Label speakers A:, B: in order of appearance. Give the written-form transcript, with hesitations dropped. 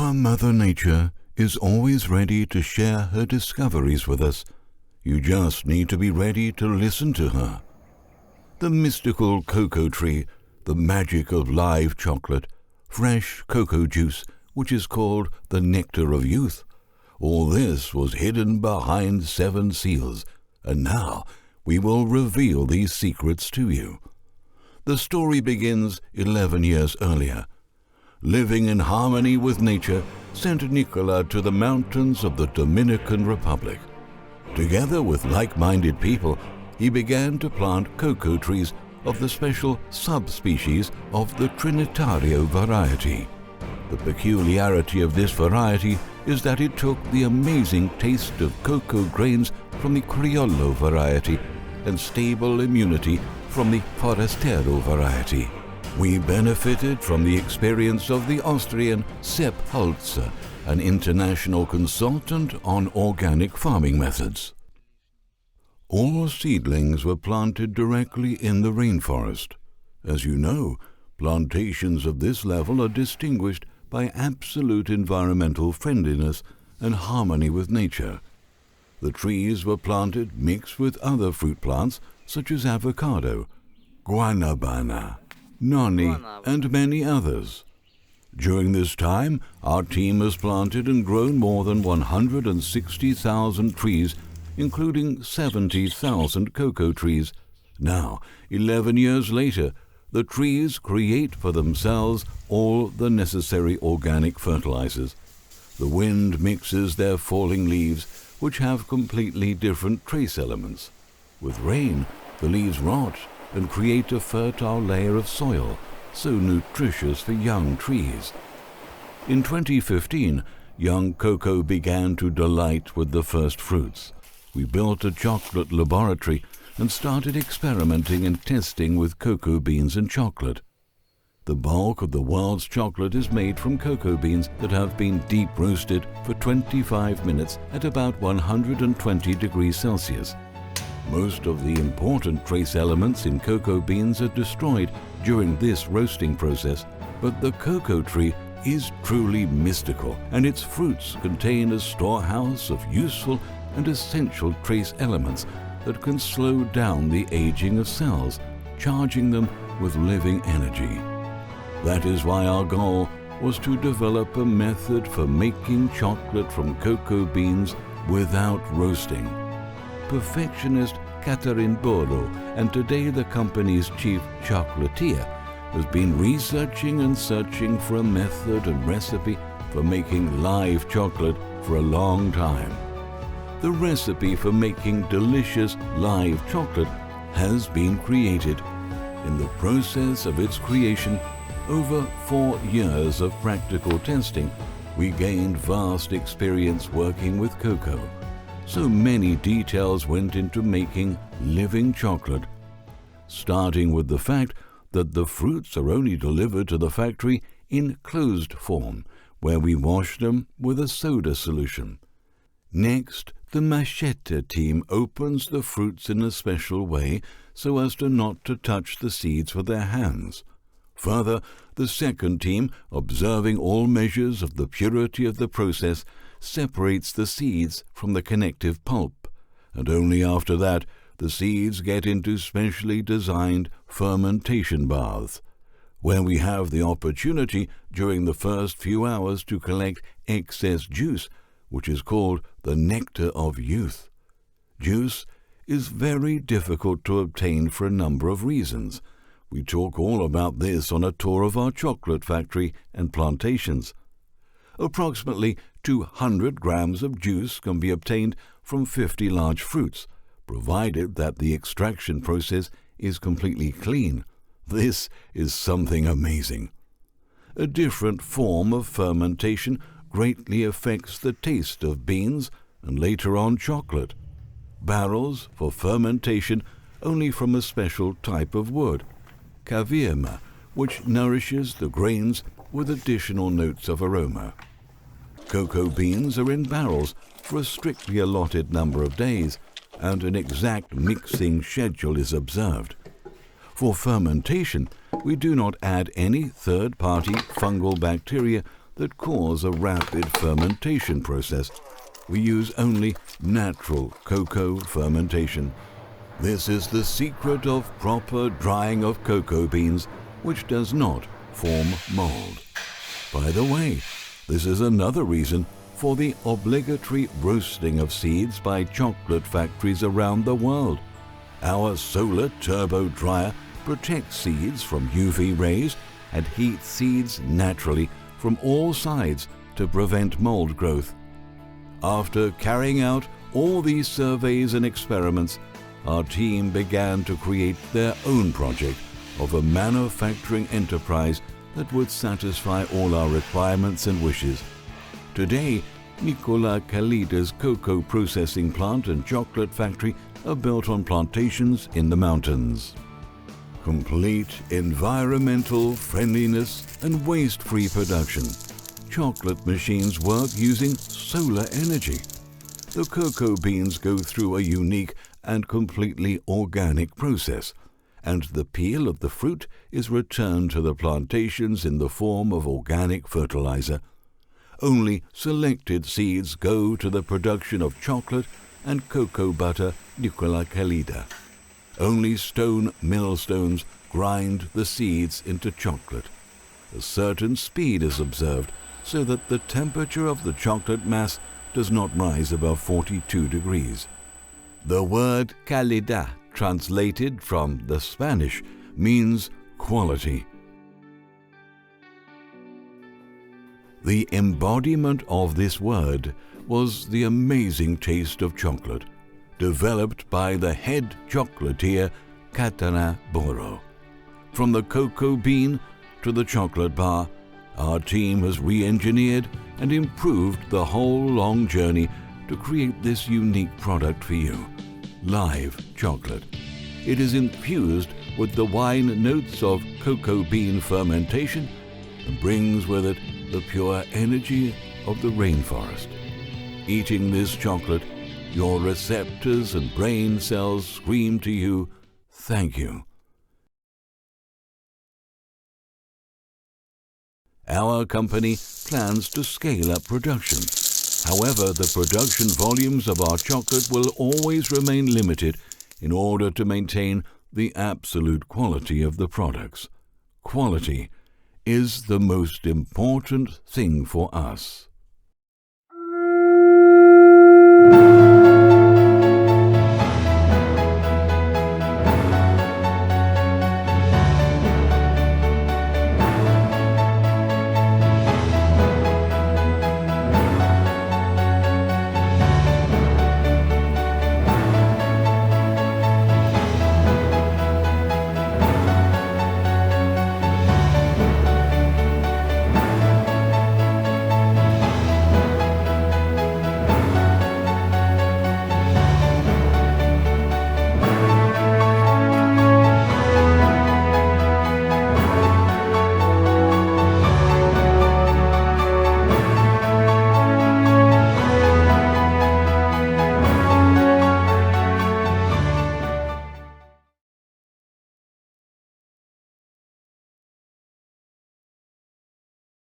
A: Our Mother Nature is always ready to share her discoveries with us. You just need to be ready to listen to her. The mystical cocoa tree, the magic of live chocolate, fresh cocoa juice, which is called the nectar of youth. All this was hidden behind 7 seals, and now we will reveal these secrets to you. The story begins 11 years earlier. Living in harmony with nature sent Nikola to the mountains of the Dominican Republic. Together with like-minded people, he began to plant cocoa trees of the special subspecies of the Trinitario variety. The peculiarity of this variety is that it took the amazing taste of cocoa grains from the Criollo variety and stable immunity from the Forastero variety. We benefited from the experience of the Austrian Sepp Holzer, an international consultant on organic farming methods. All seedlings were planted directly in the rainforest. As you know, plantations of this level are distinguished by absolute environmental friendliness and harmony with nature. The trees were planted mixed with other fruit plants such as avocado, guanabana, noni, and many others. During this time, our team has planted and grown more than 160,000 trees, including 70,000 cocoa trees. Now, 11 years later, the trees create for themselves all the necessary organic fertilizers. The wind mixes their falling leaves, which have completely different trace elements. With rain, the leaves rot and create a fertile layer of soil, so nutritious for young trees. In 2015, young cocoa began to delight with the first fruits. We built a chocolate laboratory and started experimenting and testing with cocoa beans and chocolate. The bulk of the world's chocolate is made from cocoa beans that have been deep roasted for 25 minutes at about 120 degrees Celsius. Most of the important trace elements in cocoa beans are destroyed during this roasting process, but the cocoa tree is truly mystical, and its fruits contain a storehouse of useful and essential trace elements that can slow down the aging of cells, charging them with living energy. That is why our goal was to develop a method for making chocolate from cocoa beans without roasting. Perfectionist Catherine Boro, and today the company's chief chocolatier, has been researching and searching for a method and recipe for making live chocolate for a long time. The recipe for making delicious live chocolate has been created. In the process of its creation, over 4 years of practical testing, we gained vast experience working with cocoa. So many details went into making living chocolate, starting with the fact that the fruits are only delivered to the factory in closed form, where we wash them with a soda solution. Next, the machete team opens the fruits in a special way so as not to touch the seeds with their hands. Further, the second team, observing all measures of the purity of the process, separates the seeds from the connective pulp, and only after that the seeds get into specially designed fermentation baths, where we have the opportunity during the first few hours to collect excess juice, which is called the nectar of youth. Juice is very difficult to obtain for a number of reasons. We talk all about this on a tour of our chocolate factory and plantations. Approximately 200 grams of juice can be obtained from 50 large fruits, provided that the extraction process is completely clean. This is something amazing. A different form of fermentation greatly affects the taste of beans and later on chocolate. Barrels for fermentation only from a special type of wood, cavirma, which nourishes the grains with additional notes of aroma. Cocoa beans are in barrels for a strictly allotted number of days, and an exact mixing schedule is observed. For fermentation, we do not add any third-party fungal bacteria that cause a rapid fermentation process. We use only natural cocoa fermentation. This is the secret of proper drying of cocoa beans, which does not form mold. By the way, this is another reason for the obligatory roasting of seeds by chocolate factories around the world. Our solar turbo dryer protects seeds from UV rays and heats seeds naturally from all sides to prevent mold growth. After carrying out all these surveys and experiments, our team began to create their own project of a manufacturing enterprise that would satisfy all our requirements and wishes. Today, Nikola Kalida's cocoa processing plant and chocolate factory are built on plantations in the mountains. Complete environmental friendliness and waste-free production. Chocolate machines work using solar energy. The cocoa beans go through a unique and completely organic process, and the peel of the fruit is returned to the plantations in the form of organic fertilizer. Only selected seeds go to the production of chocolate and cocoa butter Nikola Kalida. Only stone millstones grind the seeds into chocolate. A certain speed is observed so that the temperature of the chocolate mass does not rise above 42 degrees. The word calidad, translated from the Spanish, means quality. The embodiment of this word was the amazing taste of chocolate, developed by the head chocolatier Katana Boro. From the cocoa bean to the chocolate bar, our team has re-engineered and improved the whole long journey to create this unique product for you, live chocolate. It is infused with the wine notes of cocoa bean fermentation and brings with it the pure energy of the rainforest. Eating this chocolate, your receptors and brain cells scream to you, "Thank you." Our company plans to scale up production. However, the production volumes of our chocolate will always remain limited in order to maintain the absolute quality of the products. Quality is the most important thing for us.